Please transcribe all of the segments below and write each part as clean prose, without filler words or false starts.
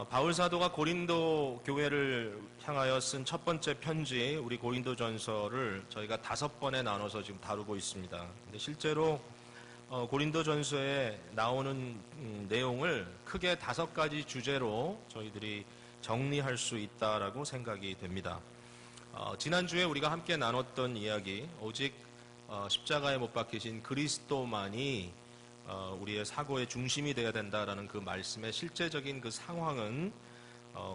바울 사도가 고린도 교회를 향하여 쓴 첫 번째 편지, 우리 고린도전서를 저희가 5번에 나눠서 지금 다루고 있습니다. 근데 실제로 고린도전서에 나오는 내용을 크게 5가지 주제로 저희들이 정리할 수 있다라고 생각이 됩니다. 지난주에 우리가 함께 나눴던 이야기, 오직 십자가에 못 박히신 그리스도만이 우리의 사고의 중심이 되어야 된다라는 그 말씀의 실제적인 그 상황은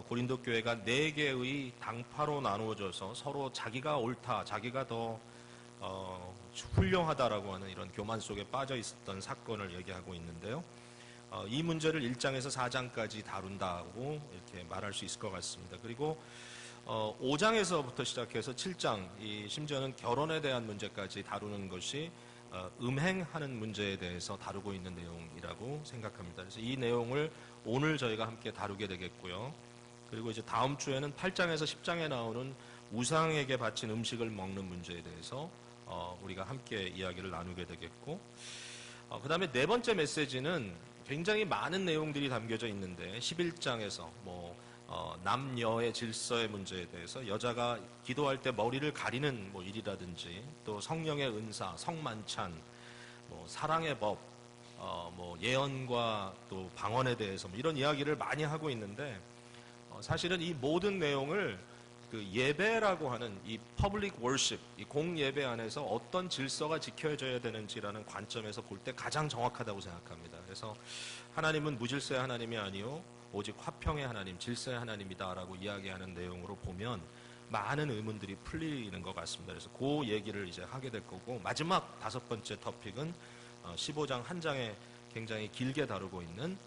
고린도 교회가 4개의 당파로 나누어져서 서로 자기가 옳다, 자기가 더 훌륭하다라고 하는 이런 교만 속에 빠져 있었던 사건을 얘기하고 있는데요. 이 문제를 1장에서 4장까지 다룬다고 이렇게 말할 수 있을 것 같습니다. 그리고 5장에서부터 시작해서 7장, 심지어는 결혼에 대한 문제까지 다루는 것이 음행하는 문제에 대해서 다루고 있는 내용이라고 생각합니다. 그래서 이 내용을 오늘 저희가 함께 다루게 되겠고요. 그리고 이제 다음 주에는 8장에서 10장에 나오는 우상에게 바친 음식을 먹는 문제에 대해서 우리가 함께 이야기를 나누게 되겠고, 그 다음에 4번째 메시지는 굉장히 많은 내용들이 담겨져 있는데 11장에서 남녀의 질서의 문제에 대해서 여자가 기도할 때 머리를 가리는 일이라든지, 또 성령의 은사, 성만찬, 사랑의 법, 예언과 또 방언에 대해서 이런 이야기를 많이 하고 있는데, 사실은 이 모든 내용을 그 예배라고 하는 이 퍼블릭 월십, 이 공예배 안에서 어떤 질서가 지켜져야 되는지라는 관점에서 볼 때 가장 정확하다고 생각합니다. 그래서 하나님은 무질서의 하나님이 아니요 오직 화평의 하나님, 질서의 하나님이다라고 이야기하는 내용으로 보면 많은 의문들이 풀리는 것 같습니다. 그래서 그 얘기를 이제 하게 될 거고, 마지막 5번째 터픽은 15장 한 장에 굉장히 길게 다루고 있는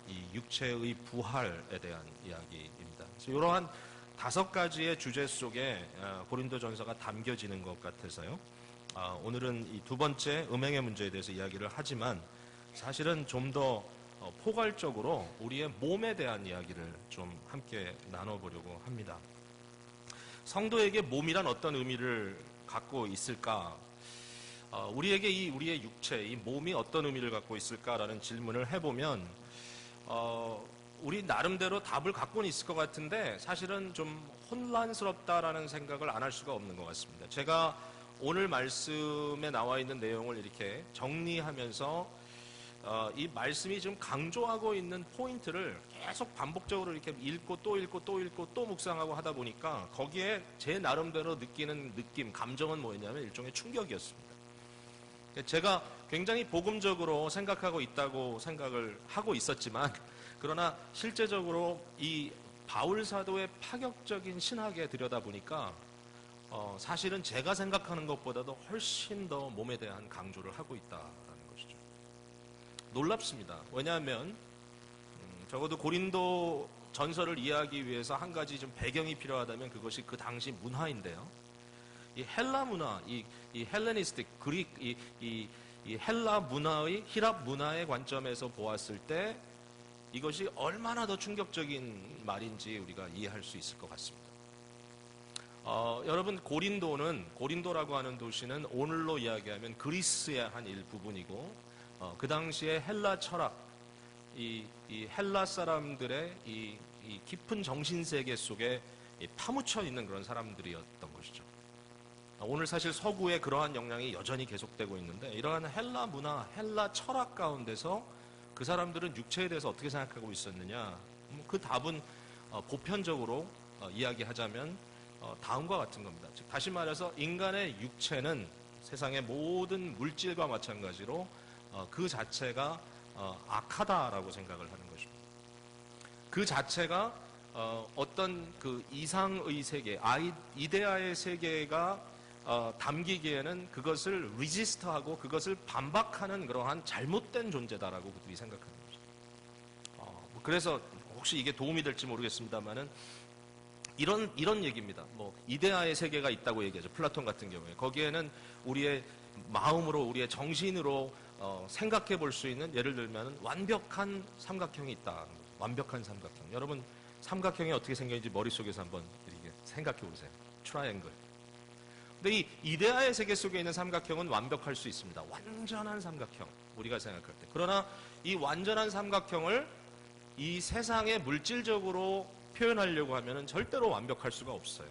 이 육체의 부활에 대한 이야기입니다. 그래서 이러한 5가지의 주제 속에 고린도전서가 담겨지는 것 같아서요. 오늘은 이 2번째 음행의 문제에 대해서 이야기를 하지만, 사실은 좀 더 포괄적으로 우리의 몸에 대한 이야기를 좀 함께 나눠보려고 합니다. 성도에게 몸이란 어떤 의미를 갖고 있을까? 우리에게 우리의 육체, 이 몸이 어떤 의미를 갖고 있을까라는 질문을 해보면 우리 나름대로 답을 갖고는 있을 것 같은데, 사실은 좀 혼란스럽다라는 생각을 안 할 수가 없는 것 같습니다. 제가 오늘 말씀에 나와 있는 내용을 이렇게 정리하면서 이 말씀이 지금 강조하고 있는 포인트를 계속 반복적으로 이렇게 읽고 또 읽고 또 읽고 또 묵상하고 하다 보니까 거기에 제 나름대로 느끼는 느낌, 감정은 뭐였냐면 일종의 충격이었습니다. 제가 굉장히 복음적으로 생각하고 있다고 생각을 하고 있었지만, 그러나 실제적으로 이 바울 사도의 파격적인 신학에 들여다보니까 사실은 제가 생각하는 것보다도 훨씬 더 몸에 대한 강조를 하고 있다라는 것이죠. 놀랍습니다. 왜냐하면 적어도 고린도 전설을 이해하기 위해서 한 가지 좀 배경이 필요하다면 그것이 그 당시 문화인데요. 이 헬라 문화, 이 헬레니스틱, 그릭, 이 헬라 문화의, 히랍 문화의 관점에서 보았을 때 이것이 얼마나 더 충격적인 말인지 우리가 이해할 수 있을 것 같습니다. 여러분, 고린도라고 하는 도시는 오늘로 이야기하면 그리스의 한 일부분이고, 그 당시에 헬라 철학, 이 헬라 사람들의 이 깊은 정신세계 속에 파묻혀 있는 그런 사람들이었던 것이죠. 오늘 사실 서구에 그러한 영향이 여전히 계속되고 있는데, 이러한 헬라 문화, 헬라 철학 가운데서 그 사람들은 육체에 대해서 어떻게 생각하고 있었느냐? 그 답은 보편적으로 이야기하자면 다음과 같은 겁니다. 즉, 다시 말해서 인간의 육체는 세상의 모든 물질과 마찬가지로 그 자체가 악하다라고 생각을 하는 것입니다. 그 자체가 어떤 그 이상의 세계, 이데아의 세계가 담기기에는 그것을 리지스트하고 그것을 반박하는 그러한 잘못된 존재다라고 그들이 생각하는 거죠. 그래서 혹시 이게 도움이 될지 모르겠습니다만은 이런 얘기입니다. 이데아의 세계가 있다고 얘기하죠. 플라톤 같은 경우에. 거기에는 우리의 마음으로, 우리의 정신으로 생각해 볼 수 있는, 예를 들면 완벽한 삼각형이 있다. 완벽한 삼각형. 여러분, 삼각형이 어떻게 생겼는지 머릿속에서 한번 이렇게 생각해 보세요. 트라이앵글. 근데 이 이데아의 세계 속에 있는 삼각형은 완벽할 수 있습니다. 완전한 삼각형, 우리가 생각할 때. 그러나 이 완전한 삼각형을 이 세상에 물질적으로 표현하려고 하면 절대로 완벽할 수가 없어요.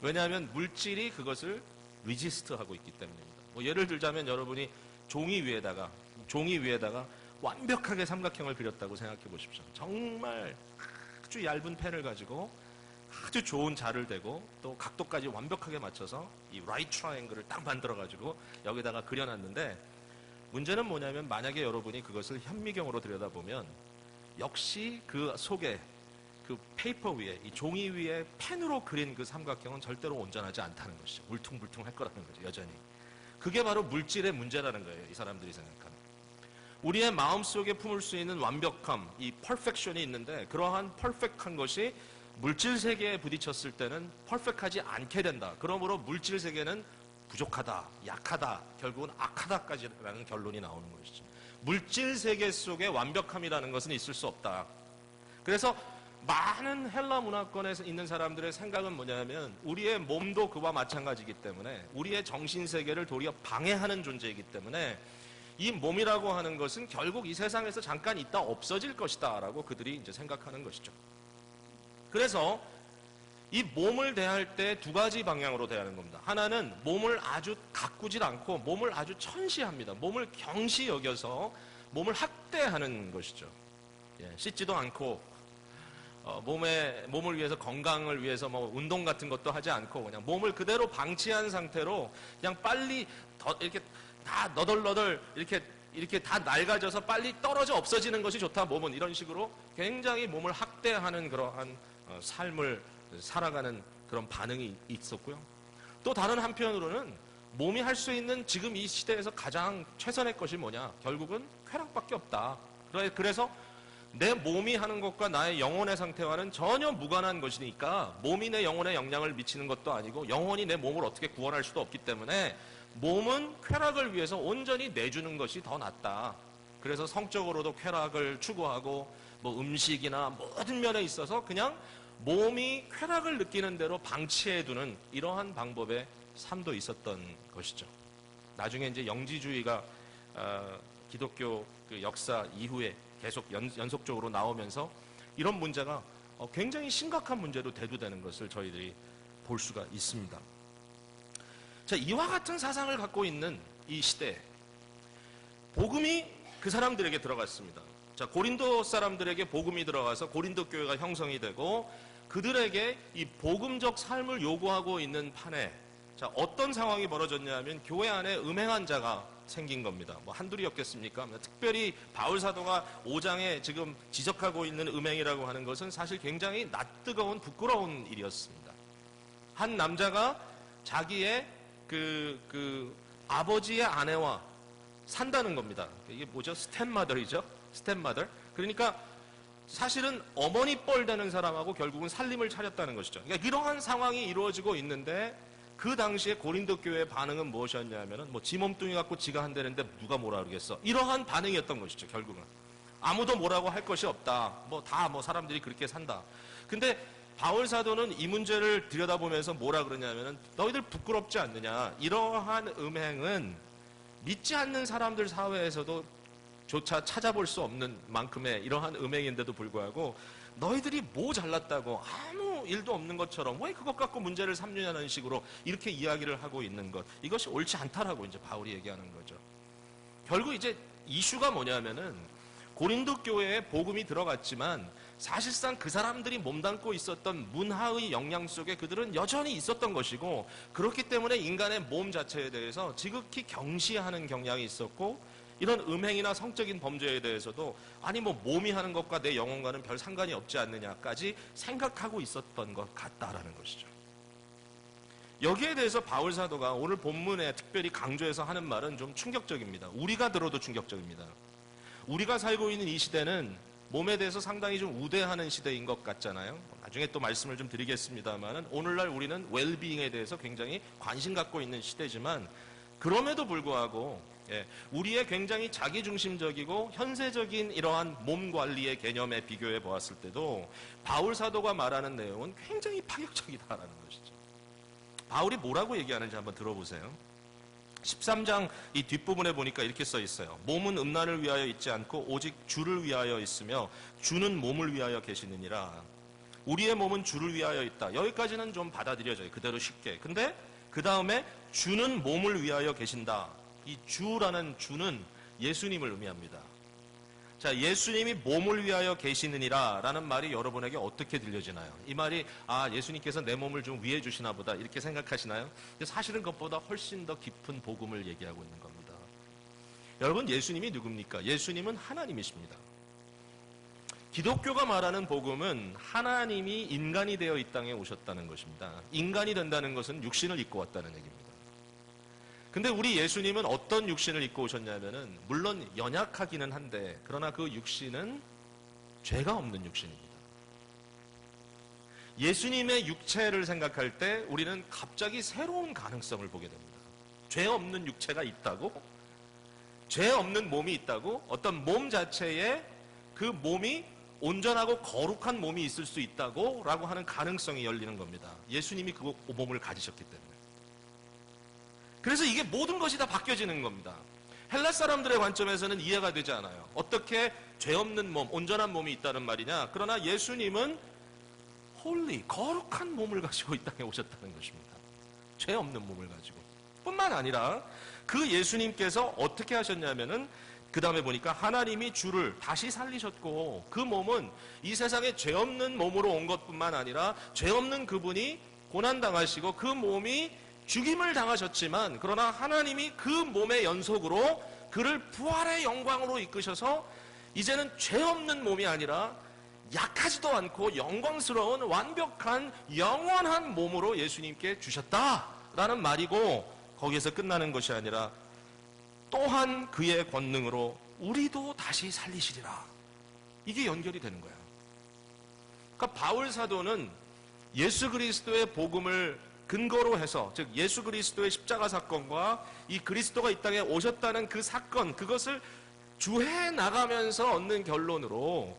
왜냐하면 물질이 그것을 리지스트하고 있기 때문입니다. 뭐 예를 들자면 여러분이 종이 위에다가 완벽하게 삼각형을 그렸다고 생각해 보십시오. 정말 아주 얇은 펜을 가지고 아주 좋은 자를 대고 또 각도까지 완벽하게 맞춰서 이 라이트 트라이앵글을 딱 만들어 가지고 여기다가 그려놨는데, 문제는 뭐냐면 만약에 여러분이 그것을 현미경으로 들여다보면 역시 그 속에 그 페이퍼 위에, 이 종이 위에 펜으로 그린 그 삼각형은 절대로 온전하지 않다는 것이죠. 울퉁불퉁할 거라는 거죠, 여전히. 그게 바로 물질의 문제라는 거예요, 이 사람들이 생각하는. 우리의 마음속에 품을 수 있는 완벽함, 이 퍼펙션이 있는데, 그러한 퍼펙트한 것이 물질 세계에 부딪혔을 때는 퍼펙트하지 않게 된다. 그러므로 물질 세계는 부족하다, 약하다, 결국은 악하다까지라는 결론이 나오는 것이죠. 물질 세계 속에 완벽함이라는 것은 있을 수 없다. 그래서 많은 헬라 문화권에 있는 사람들의 생각은 뭐냐면, 우리의 몸도 그와 마찬가지이기 때문에, 우리의 정신 세계를 도리어 방해하는 존재이기 때문에 이 몸이라고 하는 것은 결국 이 세상에서 잠깐 있다 없어질 것이다 라고 그들이 이제 생각하는 것이죠. 그래서 이 몸을 대할 때 두 가지 방향으로 대하는 겁니다. 하나는 몸을 아주 가꾸질 않고 몸을 아주 천시합니다. 몸을 경시 여겨서 몸을 학대하는 것이죠. 씻지도 않고 몸을 위해서, 건강을 위해서 뭐 운동 같은 것도 하지 않고 그냥 몸을 그대로 방치한 상태로 그냥 빨리 이렇게 다 너덜너덜 이렇게 다 낡아져서 빨리 떨어져 없어지는 것이 좋다, 몸은. 이런 식으로 굉장히 몸을 학대하는 그러한 삶을 살아가는 그런 반응이 있었고요. 또 다른 한편으로는 몸이 할 수 있는 지금 이 시대에서 가장 최선의 것이 뭐냐? 결국은 쾌락밖에 없다. 그래서 내 몸이 하는 것과 나의 영혼의 상태와는 전혀 무관한 것이니까, 몸이 내 영혼에 영향을 미치는 것도 아니고 영혼이 내 몸을 어떻게 구원할 수도 없기 때문에 몸은 쾌락을 위해서 온전히 내주는 것이 더 낫다. 그래서 성적으로도 쾌락을 추구하고 뭐 음식이나 모든 면에 있어서 그냥 몸이 쾌락을 느끼는 대로 방치해두는 이러한 방법의 삶도 있었던 것이죠. 나중에 이제 영지주의가 기독교 그 역사 이후에 계속 연속적으로 나오면서 이런 문제가 굉장히 심각한 문제로 대두되는 것을 저희들이 볼 수가 있습니다. 자, 이와 같은 사상을 갖고 있는 이 시대에 복음이 그 사람들에게 들어갔습니다. 자, 고린도 사람들에게 복음이 들어가서 고린도 교회가 형성이 되고 그들에게 이 복음적 삶을 요구하고 있는 판에, 자, 어떤 상황이 벌어졌냐면 교회 안에 음행한 자가 생긴 겁니다. 뭐 한둘이었겠습니까? 특별히 바울 사도가 5장에 지금 지적하고 있는 음행이라고 하는 것은 사실 굉장히 낯뜨거운 부끄러운 일이었습니다. 한 남자가 자기의 그 아버지의 아내와 산다는 겁니다. 이게 뭐죠? 스텝마더이죠? 스텝마더. 그러니까 사실은 어머니 뻘 되는 사람하고 결국은 살림을 차렸다는 것이죠. 그러니까 이러한 상황이 이루어지고 있는데 그 당시에 고린도 교회의 반응은 무엇이었냐면은 뭐 지 몸뚱이 갖고 지가 한다는데 누가 뭐라 그러겠어. 이러한 반응이었던 것이죠. 결국은 아무도 뭐라고 할 것이 없다. 뭐 다 뭐 사람들이 그렇게 산다. 근데 바울 사도는 이 문제를 들여다보면서 뭐라 그러냐면은 너희들 부끄럽지 않느냐. 이러한 음행은 믿지 않는 사람들 사회에서도 조차 찾아볼 수 없는 만큼의 이러한 음행인데도 불구하고 너희들이 뭐 잘났다고 아무 일도 없는 것처럼 왜 그것 갖고 문제를 삼느냐는 식으로 이렇게 이야기를 하고 있는 것, 이것이 옳지 않다라고 이제 바울이 얘기하는 거죠. 결국 이제 이슈가 뭐냐면은 고린도 교회에 복음이 들어갔지만 사실상 그 사람들이 몸담고 있었던 문화의 영향 속에 그들은 여전히 있었던 것이고, 그렇기 때문에 인간의 몸 자체에 대해서 지극히 경시하는 경향이 있었고, 이런 음행이나 성적인 범죄에 대해서도 아니 뭐 몸이 하는 것과 내 영혼과는 별 상관이 없지 않느냐까지 생각하고 있었던 것 같다라는 것이죠. 여기에 대해서 바울 사도가 오늘 본문에 특별히 강조해서 하는 말은 좀 충격적입니다. 우리가 들어도 충격적입니다. 우리가 살고 있는 이 시대는 몸에 대해서 상당히 좀 우대하는 시대인 것 같잖아요. 나중에 또 말씀을 좀 드리겠습니다만 오늘날 우리는 웰비잉에 대해서 굉장히 관심 갖고 있는 시대지만, 그럼에도 불구하고 우리의 굉장히 자기중심적이고 현세적인 이러한 몸 관리의 개념에 비교해 보았을 때도 바울 사도가 말하는 내용은 굉장히 파격적이다라는 것이죠. 바울이 뭐라고 얘기하는지 한번 들어보세요. 13장 이 뒷부분에 보니까 이렇게 써 있어요. 몸은 음란을 위하여 있지 않고 오직 주를 위하여 있으며 주는 몸을 위하여 계시느니라. 우리의 몸은 주를 위하여 있다. 여기까지는 좀 받아들여져요. 그대로 쉽게. 근데 그 다음에 주는 몸을 위하여 계신다. 이 주라는 주는 예수님을 의미합니다. 자, 예수님이 몸을 위하여 계시느니라 라는 말이 여러분에게 어떻게 들려지나요? 이 말이 예수님께서 내 몸을 좀 위해 주시나 보다 이렇게 생각하시나요? 근데 사실은 그것보다 훨씬 더 깊은 복음을 얘기하고 있는 겁니다. 여러분, 예수님이 누굽니까? 예수님은 하나님이십니다. 기독교가 말하는 복음은 하나님이 인간이 되어 이 땅에 오셨다는 것입니다. 인간이 된다는 것은 육신을 입고 왔다는 얘기입니다. 근데 우리 예수님은 어떤 육신을 입고 오셨냐면은 물론 연약하기는 한데 그러나 그 육신은 죄가 없는 육신입니다. 예수님의 육체를 생각할 때 우리는 갑자기 새로운 가능성을 보게 됩니다. 죄 없는 육체가 있다고? 죄 없는 몸이 있다고? 어떤 몸 자체에 그 몸이 온전하고 거룩한 몸이 있을 수 있다고? 라고 하는 가능성이 열리는 겁니다. 예수님이 그 몸을 가지셨기 때문에. 그래서 이게 모든 것이 다 바뀌어지는 겁니다. 헬라 사람들의 관점에서는 이해가 되지 않아요. 어떻게 죄 없는 몸, 온전한 몸이 있다는 말이냐? 그러나 예수님은 홀리, 거룩한 몸을 가지고 이 땅에 오셨다는 것입니다. 죄 없는 몸을 가지고. 뿐만 아니라 그 예수님께서 어떻게 하셨냐면은 그 다음에 보니까 하나님이 주를 다시 살리셨고 그 몸은 이 세상에 죄 없는 몸으로 온 것뿐만 아니라 죄 없는 그분이 고난당하시고 그 몸이 죽임을 당하셨지만 그러나 하나님이 그 몸의 연속으로 그를 부활의 영광으로 이끄셔서 이제는 죄 없는 몸이 아니라 약하지도 않고 영광스러운 완벽한 영원한 몸으로 예수님께 주셨다라는 말이고 거기에서 끝나는 것이 아니라 또한 그의 권능으로 우리도 다시 살리시리라. 이게 연결이 되는 거예요. 그러니까 바울 사도는 예수 그리스도의 복음을 근거로 해서 즉 예수 그리스도의 십자가 사건과 이 그리스도가 이 땅에 오셨다는 그 사건 그것을 주해 나가면서 얻는 결론으로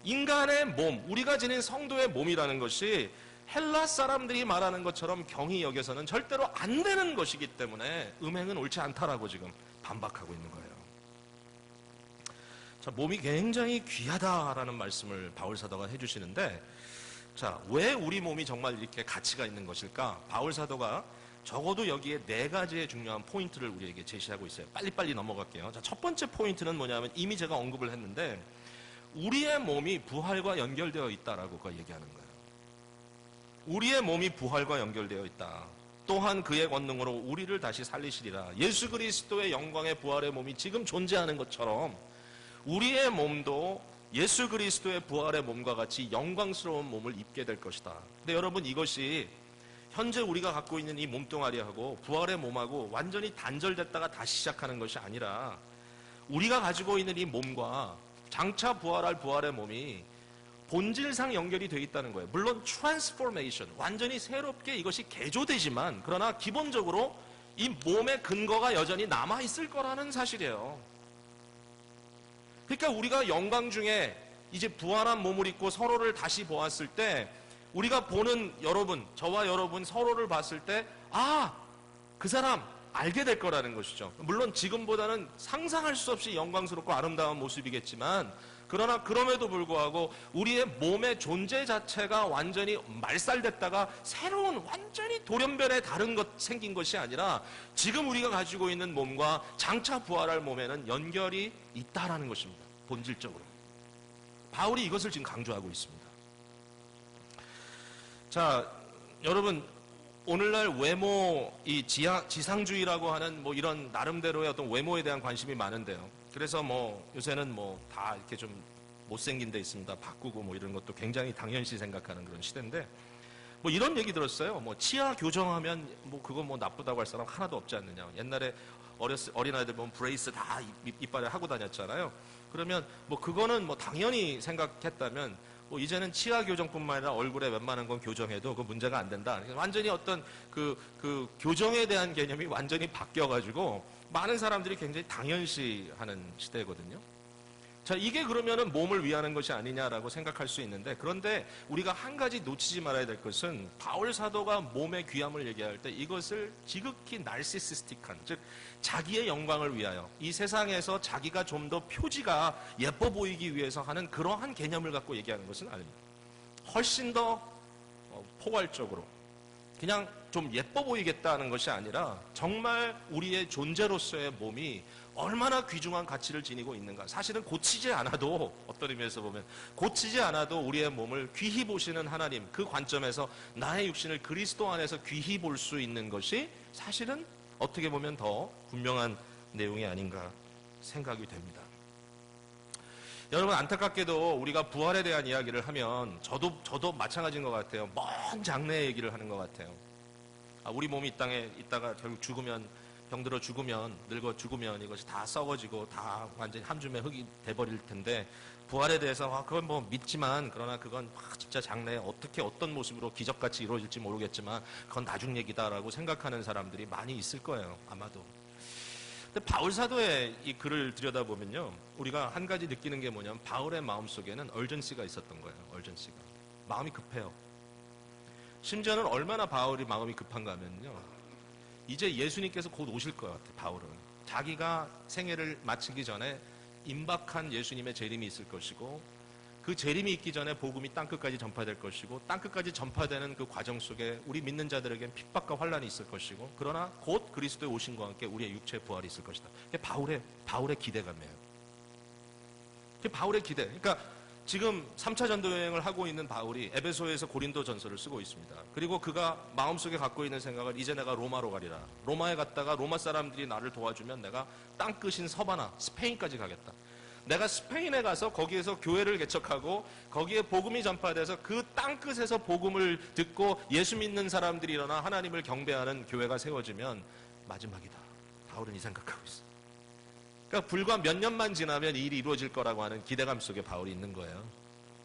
인간의 몸, 우리가 지닌 성도의 몸이라는 것이 헬라 사람들이 말하는 것처럼 경히 여겨서는 절대로 안 되는 것이기 때문에 음행은 옳지 않다라고 지금 반박하고 있는 거예요. 자, 몸이 굉장히 귀하다라는 말씀을 바울 사도가 해주시는데 자, 왜 우리 몸이 정말 이렇게 가치가 있는 것일까? 바울 사도가 적어도 여기에 4가지의 중요한 포인트를 우리에게 제시하고 있어요. 빨리빨리 넘어갈게요. 자, 첫 번째 포인트는 뭐냐면 이미 제가 언급을 했는데 우리의 몸이 부활과 연결되어 있다라고 얘기하는 거예요. 우리의 몸이 부활과 연결되어 있다. 또한 그의 권능으로 우리를 다시 살리시리라. 예수 그리스도의 영광의 부활의 몸이 지금 존재하는 것처럼 우리의 몸도 예수 그리스도의 부활의 몸과 같이 영광스러운 몸을 입게 될 것이다. 근데 여러분 이것이 현재 우리가 갖고 있는 이 몸뚱아리하고 부활의 몸하고 완전히 단절됐다가 다시 시작하는 것이 아니라 우리가 가지고 있는 이 몸과 장차 부활할 부활의 몸이 본질상 연결이 되어 있다는 거예요. 물론 트랜스포메이션, 완전히 새롭게 이것이 개조되지만 그러나 기본적으로 이 몸의 근거가 여전히 남아있을 거라는 사실이에요. 그러니까 우리가 영광 중에 이제 부활한 몸을 입고 서로를 다시 보았을 때 우리가 보는 여러분, 저와 여러분 서로를 봤을 때 그 사람 알게 될 거라는 것이죠. 물론 지금보다는 상상할 수 없이 영광스럽고 아름다운 모습이겠지만 그러나 그럼에도 불구하고 우리의 몸의 존재 자체가 완전히 말살됐다가 새로운 완전히 돌연변의 다른 것 생긴 것이 아니라 지금 우리가 가지고 있는 몸과 장차 부활할 몸에는 연결이 있다라는 것입니다. 본질적으로. 바울이 이것을 지금 강조하고 있습니다. 자, 여러분 오늘날 외모, 이 지상주의라고 하는 뭐 이런 나름대로의 어떤 외모에 대한 관심이 많은데요. 그래서 뭐 요새는 뭐 다 이렇게 좀 못생긴 데 있습니다. 바꾸고 뭐 이런 것도 굉장히 당연시 생각하는 그런 시대인데 뭐 이런 얘기 들었어요. 뭐 치아 교정하면 뭐 그거 뭐 나쁘다고 할 사람 하나도 없지 않느냐. 옛날에 어린아이들 보면 브레이스 다 이빨에 하고 다녔잖아요. 그러면 뭐 그거는 뭐 당연히 생각했다면 뭐 이제는 치아 교정뿐만 아니라 얼굴에 웬만한 건 교정해도 그 문제가 안 된다. 완전히 어떤 그 교정에 대한 개념이 완전히 바뀌어가지고 많은 사람들이 굉장히 당연시하는 시대거든요. 자, 이게 그러면은 몸을 위하는 것이 아니냐라고 생각할 수 있는데, 그런데 우리가 한 가지 놓치지 말아야 될 것은 바울 사도가 몸의 귀함을 얘기할 때 이것을 지극히 나르시시스틱한, 즉 자기의 영광을 위하여 이 세상에서 자기가 좀 더 표지가 예뻐 보이기 위해서 하는 그러한 개념을 갖고 얘기하는 것은 아닙니다. 훨씬 더 포괄적으로 그냥 좀 예뻐 보이겠다는 것이 아니라 정말 우리의 존재로서의 몸이 얼마나 귀중한 가치를 지니고 있는가. 사실은 고치지 않아도, 어떤 의미에서 보면 고치지 않아도 우리의 몸을 귀히 보시는 하나님, 그 관점에서 나의 육신을 그리스도 안에서 귀히 볼 수 있는 것이 사실은 어떻게 보면 더 분명한 내용이 아닌가 생각이 됩니다. 여러분, 안타깝게도 우리가 부활에 대한 이야기를 하면 저도 마찬가지인 것 같아요. 먼 장래의 얘기를 하는 것 같아요. 우리 몸이 이 땅에 있다가 결국 죽으면, 병들어 죽으면, 늙어 죽으면 이것이 다 썩어지고 다 완전히 한 줌의 흙이 돼버릴 텐데, 부활에 대해서 그건 뭐 믿지만, 그러나 그건 진짜 장래에 어떻게 어떤 모습으로 기적같이 이루어질지 모르겠지만 그건 나중 얘기다라고 생각하는 사람들이 많이 있을 거예요, 아마도. 근데 바울 사도의 이 글을 들여다보면요, 우리가 한 가지 느끼는 게 뭐냐면 바울의 마음속에는 얼전시가 있었던 거예요. 얼전시가. 마음이 급해요. 심지어는 얼마나 바울이 마음이 급한가 하면요, 이제 예수님께서 곧 오실 것 같아요. 바울은 자기가 생애를 마치기 전에 임박한 예수님의 재림이 있을 것이고, 그 재림이 있기 전에 복음이 땅끝까지 전파될 것이고, 땅끝까지 전파되는 그 과정 속에 우리 믿는 자들에겐 핍박과 환란이 있을 것이고, 그러나 곧 그리스도의 오심과 함께 우리의 육체의 부활이 있을 것이다. 그게 바울의 기대감이에요. 그게 바울의 기대. 그러니까 지금 3차 전도 여행을 하고 있는 바울이 에베소에서 고린도 전서를 쓰고 있습니다. 그리고 그가 마음속에 갖고 있는 생각을, 이제 내가 로마로 가리라. 로마에 갔다가 로마 사람들이 나를 도와주면 내가 땅끝인 서바나, 스페인까지 가겠다. 내가 스페인에 가서 거기에서 교회를 개척하고 거기에 복음이 전파돼서 그 땅끝에서 복음을 듣고 예수 믿는 사람들이 일어나 하나님을 경배하는 교회가 세워지면 마지막이다. 바울은 이 생각하고 있어. 그러니까 불과 몇 년만 지나면 이 일이 이루어질 거라고 하는 기대감 속에 바울이 있는 거예요.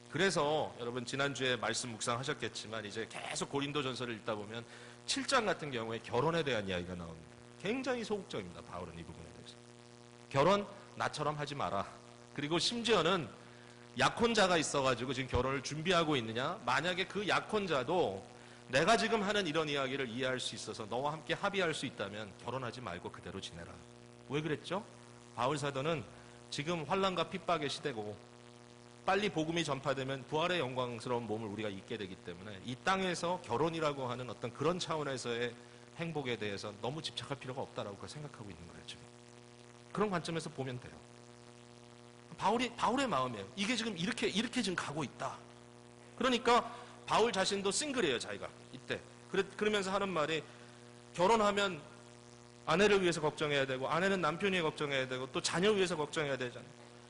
그래서 여러분, 지난주에 말씀 묵상하셨겠지만 이제 계속 고린도전서를 읽다 보면 7장 같은 경우에 결혼에 대한 이야기가 나옵니다. 굉장히 소극적입니다, 바울은 이 부분에 대해서. 결혼 나처럼 하지 마라. 그리고 심지어는 약혼자가 있어가지고 지금 결혼을 준비하고 있느냐? 만약에 그 약혼자도 내가 지금 하는 이런 이야기를 이해할 수 있어서 너와 함께 합의할 수 있다면 결혼하지 말고 그대로 지내라. 왜 그랬죠? 바울 사도는 지금 환난과 핍박의 시대고 빨리 복음이 전파되면 부활의 영광스러운 몸을 우리가 잊게 되기 때문에 이 땅에서 결혼이라고 하는 어떤 그런 차원에서의 행복에 대해서 너무 집착할 필요가 없다라고 생각하고 있는 거예요, 지금. 그런 관점에서 보면 돼요. 바울의 마음이에요. 이게 지금 이렇게 지금 가고 있다. 그러니까 바울 자신도 싱글이에요, 자기가 이때. 그러면서 하는 말이, 결혼하면 아내를 위해서 걱정해야 되고, 아내는 남편이 걱정해야 되고, 또 자녀 위해서 걱정해야 되잖아요.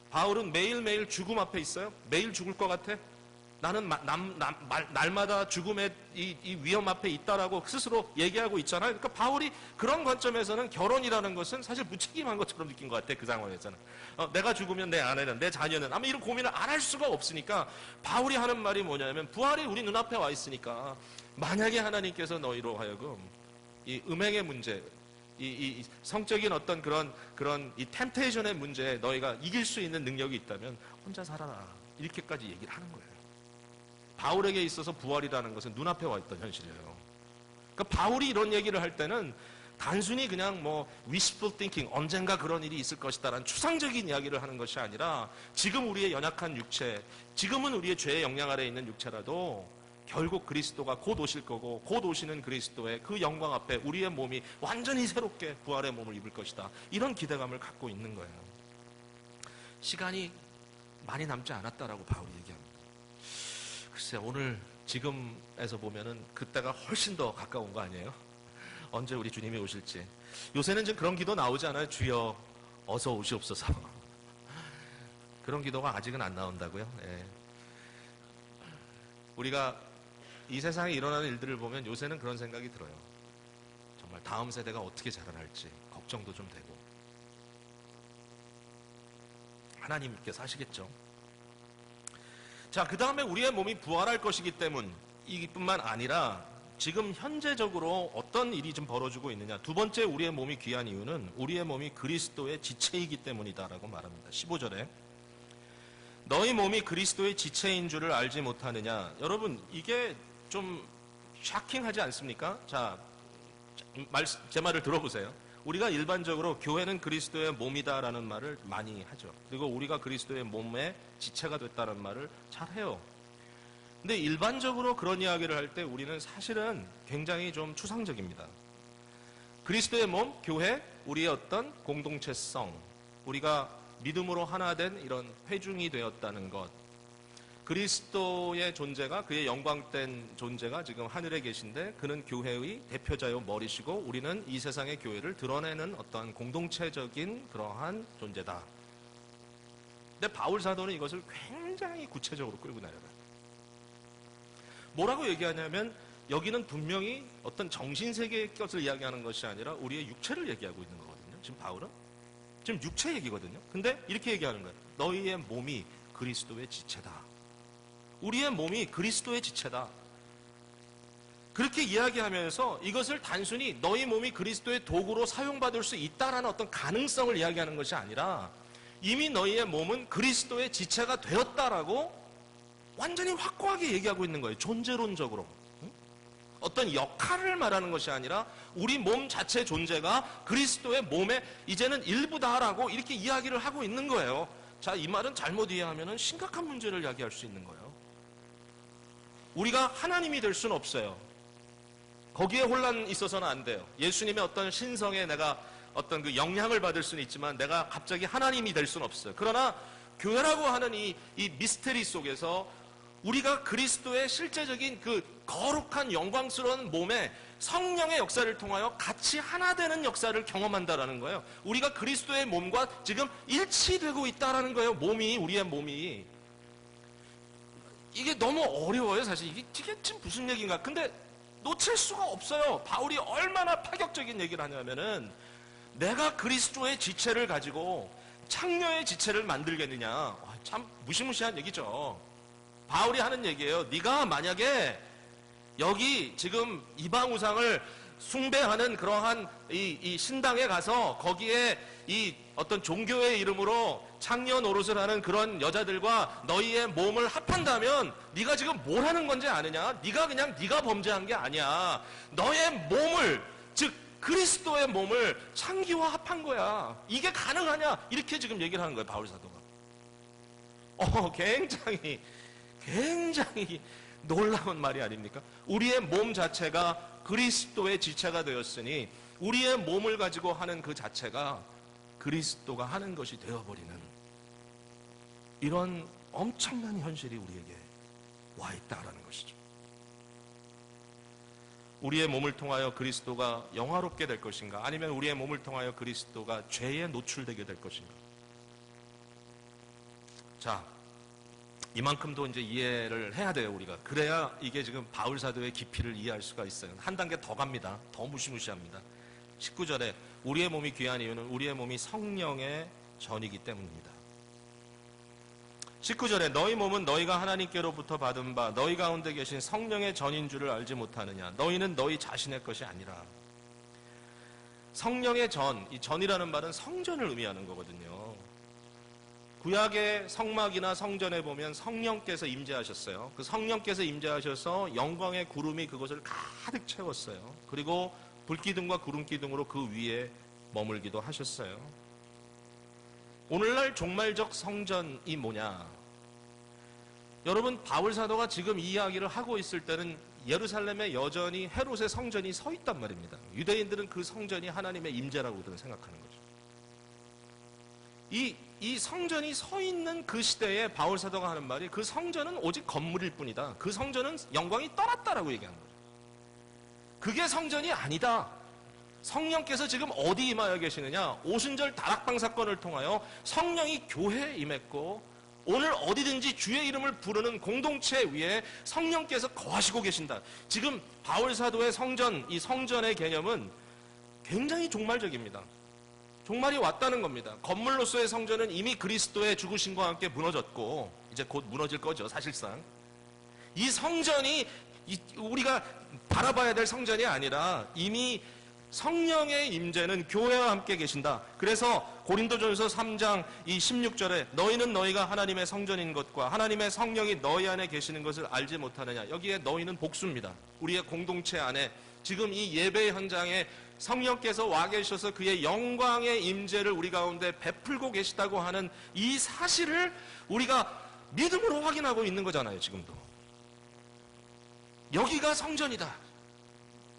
바울은 매일매일 죽음 앞에 있어요. 매일 죽을 것 같아. 나는 날마다 죽음의 이 위험 앞에 있다라고 스스로 얘기하고 있잖아요. 그러니까 바울이 그런 관점에서는 결혼이라는 것은 사실 무책임한 것처럼 느낀 것 같아, 그 상황에서는. 내가 죽으면 내 아내는, 내 자녀는, 아마 이런 고민을 안 할 수가 없으니까 바울이 하는 말이 뭐냐면, 부활이 우리 눈앞에 와 있으니까 만약에 하나님께서 너희로 하여금 이 음행의 문제, 이 성적인 어떤 그런 이 템테이션의 문제에 너희가 이길 수 있는 능력이 있다면 혼자 살아라. 이렇게까지 얘기를 하는 거예요. 바울에게 있어서 부활이라는 것은 눈앞에 와 있던 현실이에요. 그러니까 바울이 이런 얘기를 할 때는 단순히 그냥 뭐 wishful thinking, 언젠가 그런 일이 있을 것이다라는 추상적인 이야기를 하는 것이 아니라, 지금 우리의 연약한 육체, 지금은 우리의 죄의 영향 아래에 있는 육체라도 결국 그리스도가 곧 오실 거고, 곧 오시는 그리스도의 그 영광 앞에 우리의 몸이 완전히 새롭게 부활의 몸을 입을 것이다. 이런 기대감을 갖고 있는 거예요. 시간이 많이 남지 않았다라고 바울이 얘기합니다. 글쎄, 오늘 지금에서 보면은 그때가 훨씬 더 가까운 거 아니에요? 언제 우리 주님이 오실지. 요새는 지금 그런 기도 나오지 않아요? 주여 어서 오시옵소서. 그런 기도가 아직은 안 나온다고요? 예. 우리가 이 세상에 일어나는 일들을 보면 요새는 그런 생각이 들어요. 정말 다음 세대가 어떻게 자라날지 걱정도 좀 되고. 하나님께서 하시겠죠. 자, 그 다음에 우리의 몸이 부활할 것이기 때문이뿐만 아니라 지금 현재적으로 어떤 일이 좀 벌어지고 있느냐. 두 번째 우리의 몸이 귀한 이유는 우리의 몸이 그리스도의 지체이기 때문이다라고 말합니다. 15절에 너희 몸이 그리스도의 지체인 줄을 알지 못하느냐. 여러분, 이게 좀 샤킹하지 않습니까? 자, 제 말을 들어보세요. 우리가 일반적으로 교회는 그리스도의 몸이다라는 말을 많이 하죠. 그리고 우리가 그리스도의 몸의 지체가 됐다는 말을 잘 해요. 근데 일반적으로 그런 이야기를 할 때 우리는 사실은 굉장히 좀 추상적입니다. 그리스도의 몸, 교회, 우리의 어떤 공동체성, 우리가 믿음으로 하나 된 이런 회중이 되었다는 것, 그리스도의 존재가, 그의 영광된 존재가 지금 하늘에 계신데 그는 교회의 대표자요 머리시고 우리는 이 세상의 교회를 드러내는 어떠한 공동체적인 그러한 존재다. 근데 바울 사도는 이것을 굉장히 구체적으로 끌고 내려가요. 뭐라고 얘기하냐면 여기는 분명히 어떤 정신세계의 것을 이야기하는 것이 아니라 우리의 육체를 얘기하고 있는 거거든요. 지금 바울은 지금 육체 얘기거든요. 근데 이렇게 얘기하는 거예요. 너희의 몸이 그리스도의 지체다. 우리의 몸이 그리스도의 지체다. 그렇게 이야기하면서 이것을 단순히 너희 몸이 그리스도의 도구로 사용받을 수 있다라는 어떤 가능성을 이야기하는 것이 아니라 이미 너희의 몸은 그리스도의 지체가 되었다라고 완전히 확고하게 얘기하고 있는 거예요. 존재론적으로. 어떤 역할을 말하는 것이 아니라 우리 몸 자체 존재가 그리스도의 몸의 이제는 일부다라고 이렇게 이야기를 하고 있는 거예요. 자, 이 말은 잘못 이해하면 심각한 문제를 이야기할 수 있는 거예요. 우리가 하나님이 될 수는 없어요. 거기에 혼란이 있어서는 안 돼요. 예수님의 어떤 신성에 내가 어떤 그 영향을 받을 수는 있지만 내가 갑자기 하나님이 될 수는 없어요. 그러나 교회라고 하는 이 미스테리 속에서 우리가 그리스도의 실제적인 그 거룩한 영광스러운 몸에 성령의 역사를 통하여 같이 하나 되는 역사를 경험한다라는 거예요. 우리가 그리스도의 몸과 지금 일치되고 있다라는 거예요. 우리의 몸이. 이게 너무 어려워요, 사실. 이게 지금 무슨 얘기인가. 근데 놓칠 수가 없어요. 바울이 얼마나 파격적인 얘기를 하냐면은 내가 그리스도의 지체를 가지고 창녀의 지체를 만들겠느냐. 참 무시무시한 얘기죠. 바울이 하는 얘기예요. 네가 만약에 여기 지금 이방 우상을 숭배하는 그러한 이 신당에 가서 거기에 이 어떤 종교의 이름으로 창녀 노릇을 하는 그런 여자들과 너희의 몸을 합한다면 네가 지금 뭘 하는 건지 아느냐? 네가 범죄한 게 아니야. 너의 몸을, 즉 그리스도의 몸을 창기와 합한 거야. 이게 가능하냐? 이렇게 지금 얘기를 하는 거예요, 바울 사도가. 굉장히 놀라운 말이 아닙니까? 우리의 몸 자체가 그리스도의 지체가 되었으니 우리의 몸을 가지고 하는 그 자체가 그리스도가 하는 것이 되어버리는 이런 엄청난 현실이 우리에게 와 있다라는 것이죠. 우리의 몸을 통하여 그리스도가 영화롭게 될 것인가? 아니면 우리의 몸을 통하여 그리스도가 죄에 노출되게 될 것인가? 자, 이만큼도 이제 이해를 해야 돼요, 우리가. 그래야 이게 지금 바울 사도의 깊이를 이해할 수가 있어요. 한 단계 더 갑니다. 더 무시무시합니다. 19절에 우리의 몸이 귀한 이유는 우리의 몸이 성령의 전이기 때문입니다. 19절에 너희 몸은 너희가 하나님께로부터 받은 바 너희 가운데 계신 성령의 전인 줄을 알지 못하느냐. 너희는 너희 자신의 것이 아니라. 성령의 전, 이 전이라는 말은 성전을 의미하는 거거든요. 구약의 성막이나 성전에 보면 성령께서 임재하셨어요. 그 성령께서 임재하셔서 영광의 구름이 그것을 가득 채웠어요. 그리고 불기둥과 구름기둥으로 그 위에 머물기도 하셨어요. 오늘날 종말적 성전이 뭐냐? 여러분, 바울 사도가 지금 이 이야기를 하고 있을 때는 예루살렘에 여전히 헤롯의 성전이 서 있단 말입니다. 유대인들은 그 성전이 하나님의 임재라고들 생각하는 거죠. 이 성전이 서 있는 그 시대에 바울 사도가 하는 말이 그 성전은 오직 건물일 뿐이다. 그 성전은 영광이 떠났다라고 얘기하는 거죠. 그게 성전이 아니다. 성령께서 지금 어디 임하여 계시느냐? 오순절 다락방 사건을 통하여 성령이 교회에 임했고 오늘 어디든지 주의 이름을 부르는 공동체 위에 성령께서 거하시고 계신다. 지금 바울 사도의 성전, 이 성전의 개념은 굉장히 종말적입니다. 종말이 왔다는 겁니다. 건물로서의 성전은 이미 그리스도의 죽으심과 함께 무너졌고 이제 곧 무너질 거죠, 사실상. 이 성전이 우리가 바라봐야 될 성전이 아니라 이미 성령의 임재는 교회와 함께 계신다. 그래서 고린도전서 3장 이 16절에 너희는 너희가 하나님의 성전인 것과 하나님의 성령이 너희 안에 계시는 것을 알지 못하느냐. 여기에 너희는 복수입니다. 우리의 공동체 안에 지금 이 예배 현장에 성령께서 와 계셔서 그의 영광의 임재를 우리 가운데 베풀고 계시다고 하는 이 사실을 우리가 믿음으로 확인하고 있는 거잖아요. 지금도. 여기가 성전이다.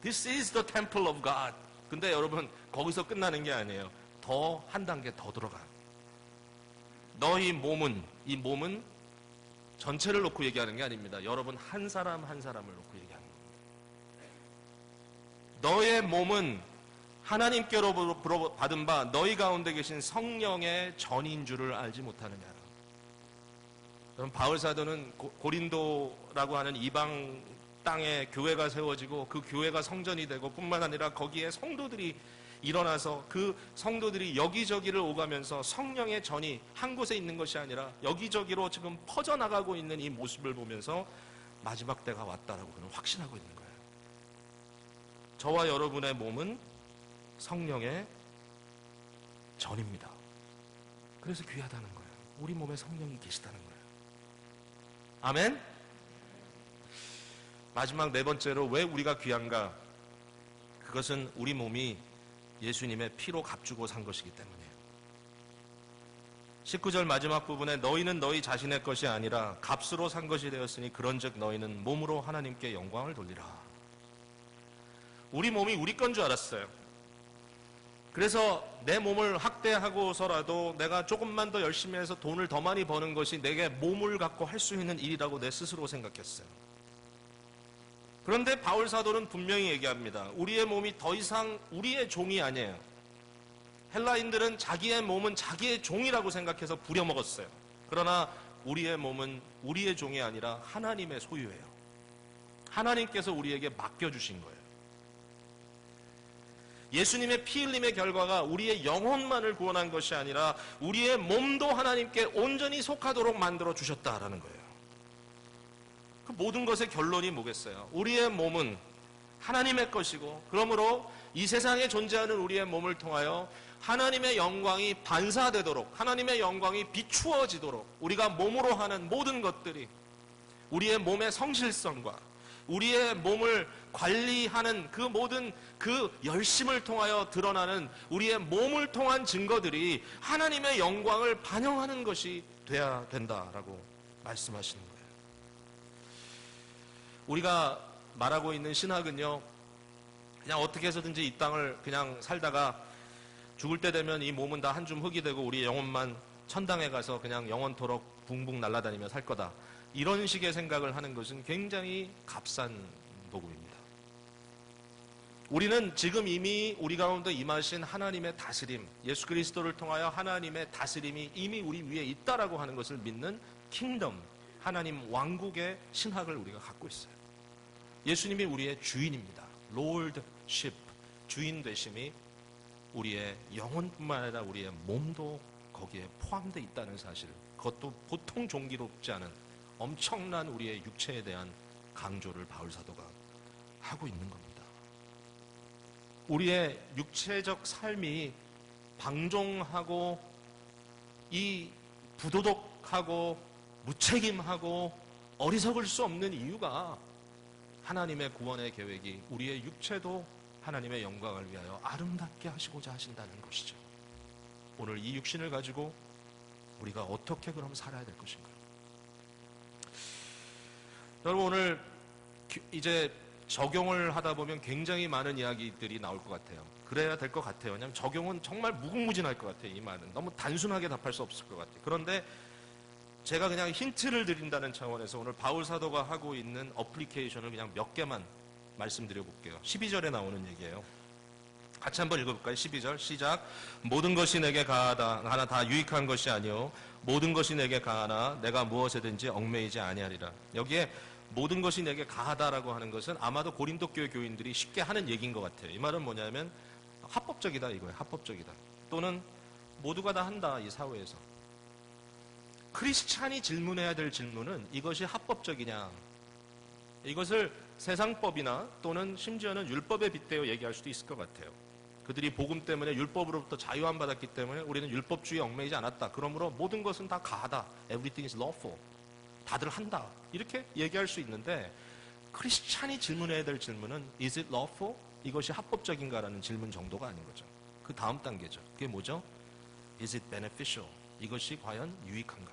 This is the temple of God. 근데 여러분 거기서 끝나는 게 아니에요. 더 한 단계 더 들어가. 너희 몸은, 이 몸은 전체를 놓고 얘기하는 게 아닙니다. 여러분 한 사람 한 사람을 놓고 얘기하는 겁니다. 너의 몸은 하나님께로 받은 바 너희 가운데 계신 성령의 전인 줄을 알지 못하느냐. 그럼 바울 사도는 고린도라고 하는 이방 땅에 교회가 세워지고 그 교회가 성전이 되고 뿐만 아니라 거기에 성도들이 일어나서 그 성도들이 여기저기를 오가면서 성령의 전이 한 곳에 있는 것이 아니라 여기저기로 지금 퍼져나가고 있는 이 모습을 보면서 마지막 때가 왔다라고 그는 확신하고 있는 거예요. 저와 여러분의 몸은 성령의 전입니다. 그래서 귀하다는 거예요. 우리 몸에 성령이 계시다는 거예요. 아멘? 마지막 네 번째로 왜 우리가 귀한가? 그것은 우리 몸이 예수님의 피로 값주고 산 것이기 때문이에요. 19절 마지막 부분에 너희는 너희 자신의 것이 아니라 값으로 산 것이 되었으니 그런즉 너희는 몸으로 하나님께 영광을 돌리라. 우리 몸이 우리 건 줄 알았어요. 그래서 내 몸을 학대하고서라도 내가 조금만 더 열심히 해서 돈을 더 많이 버는 것이 내게 몸을 갖고 할 수 있는 일이라고 내 스스로 생각했어요. 그런데 바울 사도는 분명히 얘기합니다. 우리의 몸이 더 이상 우리의 종이 아니에요. 헬라인들은 자기의 몸은 자기의 종이라고 생각해서 부려먹었어요. 그러나 우리의 몸은 우리의 종이 아니라 하나님의 소유예요. 하나님께서 우리에게 맡겨주신 거예요. 예수님의 피 흘림의 결과가 우리의 영혼만을 구원한 것이 아니라 우리의 몸도 하나님께 온전히 속하도록 만들어 주셨다라는 거예요. 그 모든 것의 결론이 뭐겠어요? 우리의 몸은 하나님의 것이고 그러므로 이 세상에 존재하는 우리의 몸을 통하여 하나님의 영광이 반사되도록 하나님의 영광이 비추어지도록 우리가 몸으로 하는 모든 것들이 우리의 몸의 성실성과 우리의 몸을 관리하는 그 모든 그 열심을 통하여 드러나는 우리의 몸을 통한 증거들이 하나님의 영광을 반영하는 것이 돼야 된다라고 말씀하시는 거예요. 우리가 말하고 있는 신학은요, 그냥 어떻게 해서든지 이 땅을 그냥 살다가 죽을 때 되면 이 몸은 다 한 줌 흙이 되고 우리 영혼만 천당에 가서 그냥 영원토록 붕붕 날아다니며 살 거다. 이런 식의 생각을 하는 것은 굉장히 값싼 도구입니다. 우리는 지금 이미 우리 가운데 임하신 하나님의 다스림, 예수 그리스도를 통하여 하나님의 다스림이 이미 우리 위에 있다라고 하는 것을 믿는 킹덤, 하나님 왕국의 신학을 우리가 갖고 있어요. 예수님이 우리의 주인입니다. 롤드십, 주인 되심이 우리의 영혼뿐만 아니라 우리의 몸도 거기에 포함되어 있다는 사실, 그것도 보통 종기롭지 않은 엄청난 우리의 육체에 대한 강조를 바울 사도가 하고 있는 겁니다. 우리의 육체적 삶이 방종하고 이 부도덕하고 무책임하고 어리석을 수 없는 이유가 하나님의 구원의 계획이 우리의 육체도 하나님의 영광을 위하여 아름답게 하시고자 하신다는 것이죠. 오늘 이 육신을 가지고 우리가 어떻게 그럼 살아야 될 것인가? 여러분 오늘 이제 적용을 하다 보면 굉장히 많은 이야기들이 나올 것 같아요. 그래야 될 것 같아요. 왜냐하면 적용은 정말 무궁무진할 것 같아요. 이 말은 너무 단순하게 답할 수 없을 것 같아요. 그런데 제가 그냥 힌트를 드린다는 차원에서 오늘 바울 사도가 하고 있는 어플리케이션을 그냥 몇 개만 말씀드려 볼게요. 12절에 나오는 얘기예요. 같이 한번 읽어볼까요? 12절 시작. 모든 것이 내게 가하다 하나 다 유익한 것이 아니요 모든 것이 내게 가하나 내가 무엇에든지 얽매이지 아니하리라. 여기에 모든 것이 내게 가하다라고 하는 것은 아마도 고린도 교회 교인들이 쉽게 하는 얘기인 것 같아요. 이 말은 뭐냐면 합법적이다 이거예요. 합법적이다. 또는 모두가 다 한다 이 사회에서. 크리스찬이 질문해야 될 질문은 이것이 합법적이냐, 이것을 세상법이나 또는 심지어는 율법에 빗대어 얘기할 수도 있을 것 같아요. 그들이 복음 때문에 율법으로부터 자유 안 받았기 때문에 우리는 율법주의에 얽매이지 않았다. 그러므로 모든 것은 다 가하다. Everything is lawful. 다들 한다. 이렇게 얘기할 수 있는데 크리스찬이 질문해야 될 질문은 Is it lawful? 이것이 합법적인가라는 질문 정도가 아닌 거죠. 그 다음 단계죠. 그게 뭐죠? Is it beneficial? 이것이 과연 유익한가?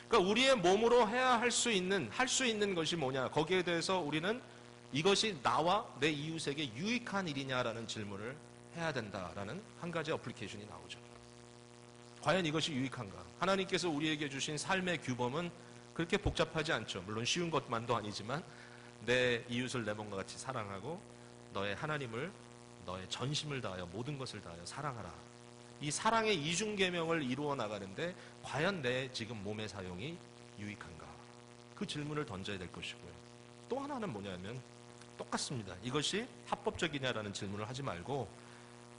그러니까 우리의 몸으로 해야 할 수 있는 것이 뭐냐? 거기에 대해서 우리는 이것이 나와 내 이웃에게 유익한 일이냐라는 질문을 해야 된다라는 한 가지 어플리케이션이 나오죠. 과연 이것이 유익한가? 하나님께서 우리에게 주신 삶의 규범은 그렇게 복잡하지 않죠. 물론 쉬운 것만도 아니지만 내 이웃을 내 몸과 같이 사랑하고 너의 하나님을 너의 전심을 다하여 모든 것을 다하여 사랑하라. 이 사랑의 이중계명을 이루어 나가는데 과연 내 지금 몸의 사용이 유익한가? 그 질문을 던져야 될 것이고요. 또 하나는 뭐냐면 똑같습니다. 이것이 합법적이냐라는 질문을 하지 말고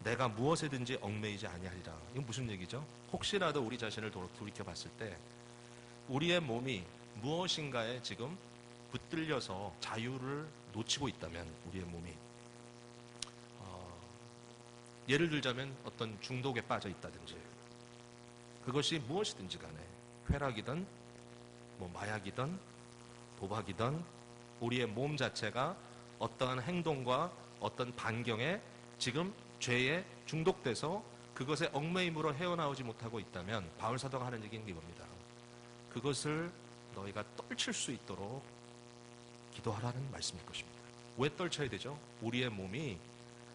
내가 무엇에든지 얽매이지 아니하리라. 이건 무슨 얘기죠? 혹시라도 우리 자신을 돌이켜 봤을 때 우리의 몸이 무엇인가에 지금 붙들려서 자유를 놓치고 있다면 우리의 몸이 예를 들자면 어떤 중독에 빠져 있다든지 그것이 무엇이든지 간에 쾌락이든 뭐 마약이든 도박이든 우리의 몸 자체가 어떠한 행동과 어떤 반경에 지금 죄에 중독돼서 그것의 얽매임으로 헤어나오지 못하고 있다면 바울 사도가 하는 얘기는 이겁니다. 그것을 너희가 떨칠 수 있도록 기도하라는 말씀일 것입니다. 왜 떨쳐야 되죠? 우리의 몸이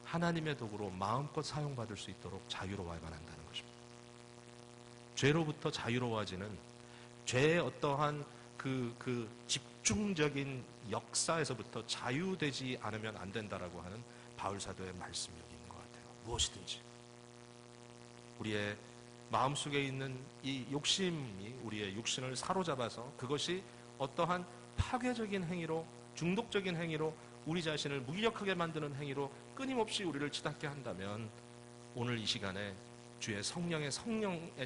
하나님의 도구로 마음껏 사용받을 수 있도록 자유로워야만 한다는 것입니다. 죄로부터 자유로워지는 죄의 어떠한 그 집중적인 역사에서부터 자유되지 않으면 안 된다라고 하는 바울 사도의 말씀인 것 같아요. 무엇이든지 우리의 마음속에 있는 이 욕심이 우리의 육신을 사로잡아서 그것이 어떠한 파괴적인 행위로 중독적인 행위로 우리 자신을 무기력하게 만드는 행위로 끊임없이 우리를 치닫게 한다면 오늘 이 시간에 주의 성령의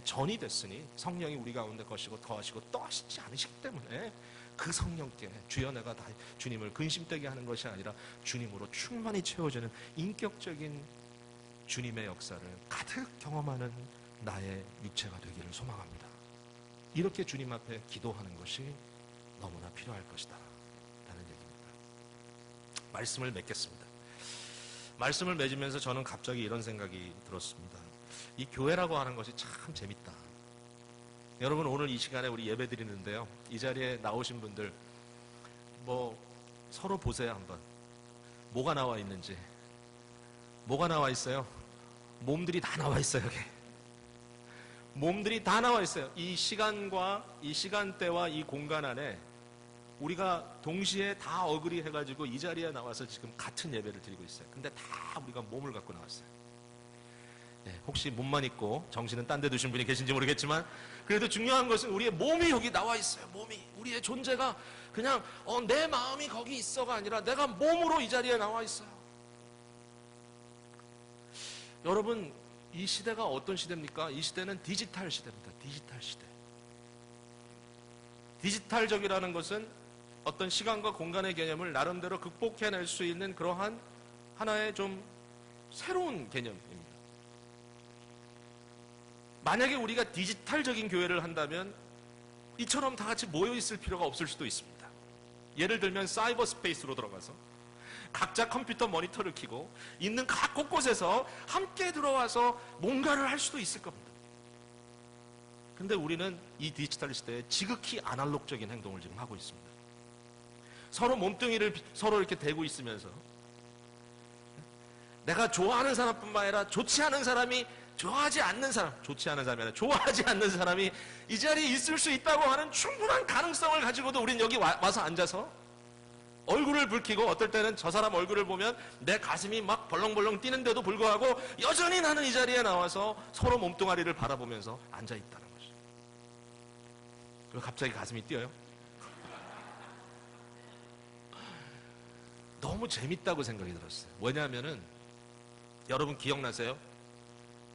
전이 됐으니 성령이 우리 가운데 거하시고 떠하시지 않으시기 때문에 그 성령께 주여 내가 다 주님을 근심되게 하는 것이 아니라 주님으로 충만히 채워지는 인격적인 주님의 역사를 가득 경험하는 나의 육체가 되기를 소망합니다. 이렇게 주님 앞에 기도하는 것이 너무나 필요할 것이다 라는 얘기입니다. 말씀을 맺겠습니다. 말씀을 맺으면서 저는 갑자기 이런 생각이 들었습니다. 이 교회라고 하는 것이 참 재밌다. 여러분 오늘 이 시간에 우리 예배 드리는데요. 이 자리에 나오신 분들 뭐 서로 보세요 한번. 뭐가 나와 있는지. 뭐가 나와 있어요? 몸들이 다 나와 있어요. 여기. 몸들이 다 나와 있어요. 이 시간과 이 시간대와 이 공간 안에 우리가 동시에 다 어그리 해가지고 이 자리에 나와서 지금 같은 예배를 드리고 있어요. 근데 다 우리가 몸을 갖고 나왔어요. 네, 혹시 몸만 있고 정신은 딴 데 두신 분이 계신지 모르겠지만 그래도 중요한 것은 우리의 몸이 여기 나와 있어요. 몸이. 우리의 존재가 그냥 내 마음이 거기 있어가 아니라 내가 몸으로 이 자리에 나와 있어요. 여러분 이 시대가 어떤 시대입니까? 이 시대는 디지털 시대입니다. 디지털 시대. 디지털적이라는 것은 어떤 시간과 공간의 개념을 나름대로 극복해낼 수 있는 그러한 하나의 좀 새로운 개념입니다. 만약에 우리가 디지털적인 교회를 한다면 이처럼 다 같이 모여 있을 필요가 없을 수도 있습니다. 예를 들면 사이버 스페이스로 들어가서 각자 컴퓨터 모니터를 켜고 있는 각 곳곳에서 함께 들어와서 뭔가를 할 수도 있을 겁니다. 근데 우리는 이 디지털 시대에 지극히 아날로그적인 행동을 지금 하고 있습니다. 서로 몸뚱이를 서로 이렇게 대고 있으면서 내가 좋아하는 사람뿐만 아니라 좋지 않은 사람이 좋아하지 않는 사람이 이 자리에 있을 수 있다고 하는 충분한 가능성을 가지고도 우리는 여기 와서 앉아서 얼굴을 붉히고 어떨 때는 저 사람 얼굴을 보면 내 가슴이 막 벌렁벌렁 뛰는데도 불구하고 여전히 나는 이 자리에 나와서 서로 몸뚱아리를 바라보면서 앉아있다는 거죠. 그리고 갑자기 가슴이 뛰어요. 너무 재밌다고 생각이 들었어요. 왜냐하면은 여러분 기억나세요?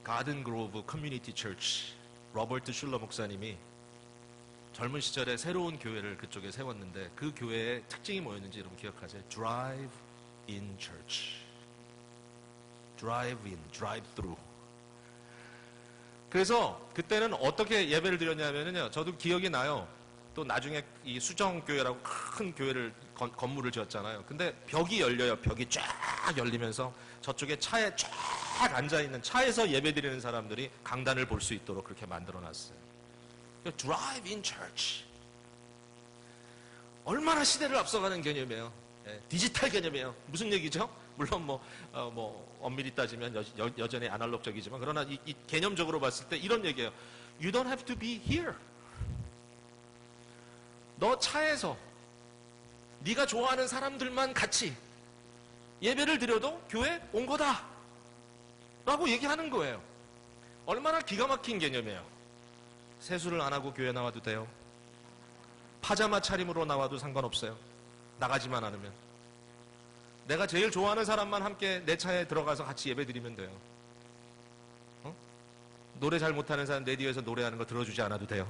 가든 그로브 커뮤니티 처치 로버트 슐러 목사님이 젊은 시절에 새로운 교회를 그쪽에 세웠는데 그 교회의 특징이 뭐였는지 여러분 기억하세요? Drive in Church. drive in, drive through. 그래서 그때는 어떻게 예배를 드렸냐면요. 저도 기억이 나요. 또 나중에 이 수정교회라고 큰 교회를 건물을 지었잖아요. 근데 벽이 열려요. 벽이 쫙 열리면서 저쪽에 차에 쫙 앉아있는 차에서 예배 드리는 사람들이 강단을 볼 수 있도록 그렇게 만들어놨어요. Drive in church. 얼마나 시대를 앞서가는 개념이에요. 디지털 개념이에요. 무슨 얘기죠? 물론 엄밀히 따지면 여전히 아날로그적이지만 그러나 이 개념적으로 봤을 때 이런 얘기예요. You don't have to be here. 너 차에서 네가 좋아하는 사람들만 같이 예배를 드려도 교회 온 거다 라고 얘기하는 거예요. 얼마나 기가 막힌 개념이에요. 세수를 안 하고 교회 나와도 돼요. 파자마 차림으로 나와도 상관없어요. 나가지만 않으면. 내가 제일 좋아하는 사람만 함께 내 차에 들어가서 같이 예배 드리면 돼요. 노래 잘 못하는 사람 내 뒤에서 노래하는 거 들어주지 않아도 돼요.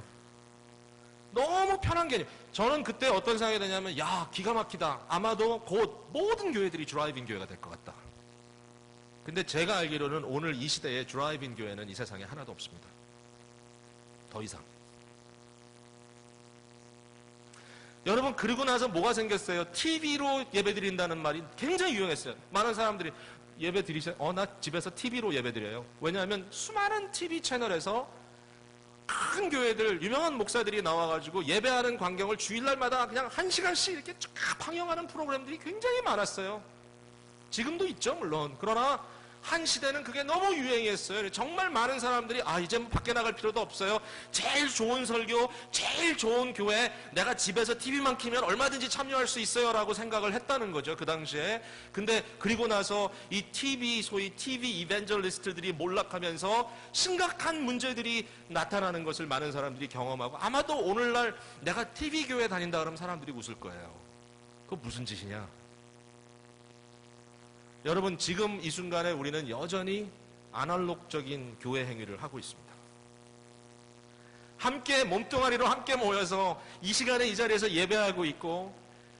너무 편한 개념. 저는 그때 어떤 생각이 드냐면 야 기가 막히다. 아마도 곧 모든 교회들이 드라이브인 교회가 될 것 같다. 근데 제가 알기로는 오늘 이 시대에 드라이브인 교회는 이 세상에 하나도 없습니다. 더 이상. 여러분 그러고 나서 뭐가 생겼어요? TV로 예배 드린다는 말이 굉장히 유행했어요. 많은 사람들이 예배 드리세요? 나 집에서 TV로 예배 드려요. 왜냐하면 수많은 TV 채널에서 큰 교회들, 유명한 목사들이 나와가지고 예배하는 광경을 주일날마다 그냥 1시간씩 이렇게 쫙 방영하는 프로그램들이 굉장히 많았어요. 지금도 있죠, 물론. 그러나 한 시대는 그게 너무 유행했어요. 정말 많은 사람들이 이제 밖에 나갈 필요도 없어요. 제일 좋은 설교, 제일 좋은 교회, 내가 집에서 TV만 켜면 얼마든지 참여할 수 있어요 라고 생각을 했다는 거죠, 그 당시에. 근데 그리고 나서 이 소위 TV 이벤젤리스트들이 몰락하면서 심각한 문제들이 나타나는 것을 많은 사람들이 경험하고 아마도 오늘날 내가 TV 교회 다닌다 그러면 사람들이 웃을 거예요. 그거 무슨 짓이냐? 여러분 지금 이 순간에 우리는 여전히 아날로그적인 교회 행위를 하고 있습니다. 함께 몸뚱아리로 함께 모여서 이 시간에 이 자리에서 예배하고 있고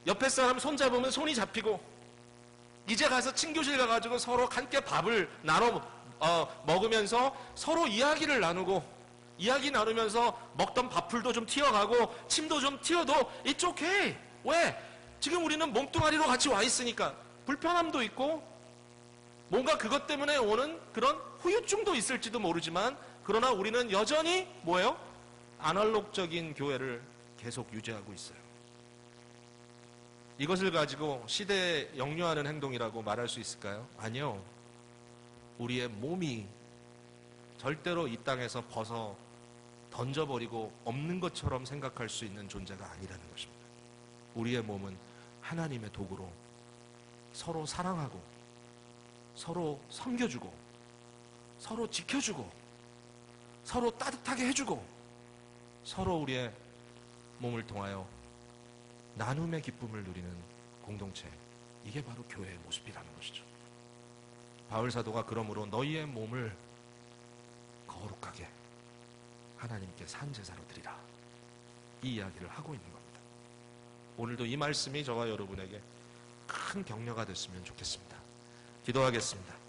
옆에 사람 손잡으면 손이 잡히고 이제 가서 친교실 가가지고 서로 함께 밥을 나눠 먹으면서 서로 이야기를 나누고 이야기 나누면서 먹던 밥풀도 좀 튀어가고 침도 좀 튀어도 it's okay. 왜? 지금 우리는 몸뚱아리로 같이 와 있으니까 불편함도 있고 뭔가 그것 때문에 오는 그런 후유증도 있을지도 모르지만 그러나 우리는 여전히 뭐예요? 아날로그적인 교회를 계속 유지하고 있어요. 이것을 가지고 시대에 역류하는 행동이라고 말할 수 있을까요? 아니요. 우리의 몸이 절대로 이 땅에서 벗어 던져버리고 없는 것처럼 생각할 수 있는 존재가 아니라는 것입니다. 우리의 몸은 하나님의 도구로 서로 사랑하고 서로 섬겨주고 서로 지켜주고 서로 따뜻하게 해주고 서로 우리의 몸을 통하여 나눔의 기쁨을 누리는 공동체, 이게 바로 교회의 모습이라는 것이죠. 바울 사도가 그러므로 너희의 몸을 거룩하게 하나님께 산제사로 드리라, 이 이야기를 하고 있는 겁니다. 오늘도 이 말씀이 저와 여러분에게 큰 격려가 됐으면 좋겠습니다. 기도하겠습니다.